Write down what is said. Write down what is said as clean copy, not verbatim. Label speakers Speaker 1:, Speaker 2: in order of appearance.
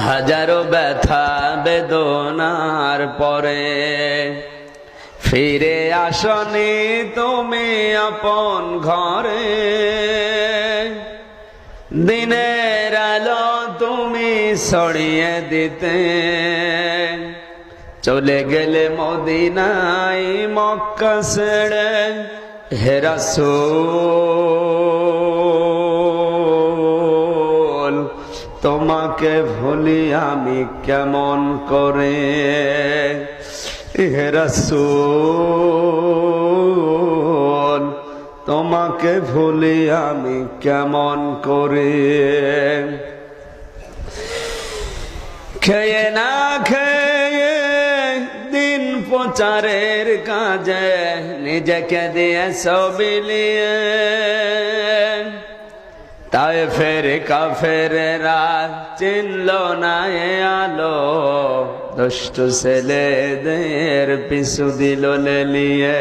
Speaker 1: হাজারো ব্যথা বেদনার পরে ফিরে আসনি তুমি আপন ঘরে। দিনের আলো তুমি ছড়িয়ে দিতে চলে গেলে মদিনায় মক্কা ছেড়ে। হে রাসূল তোমাকে ভুলি আমি কেমন করে। হে রাসূল তোমাকে ভুলি আমি কেমন করে। খেয়ে না খেয়ে দিন প্রচারের কাজে নিজেকে দিয়ে বিলিয়ে তায়েফের কাফেরেরা চিনল না এ আলো। দুষ্ট ছেলেদের পিছু দিল লেলিয়ে।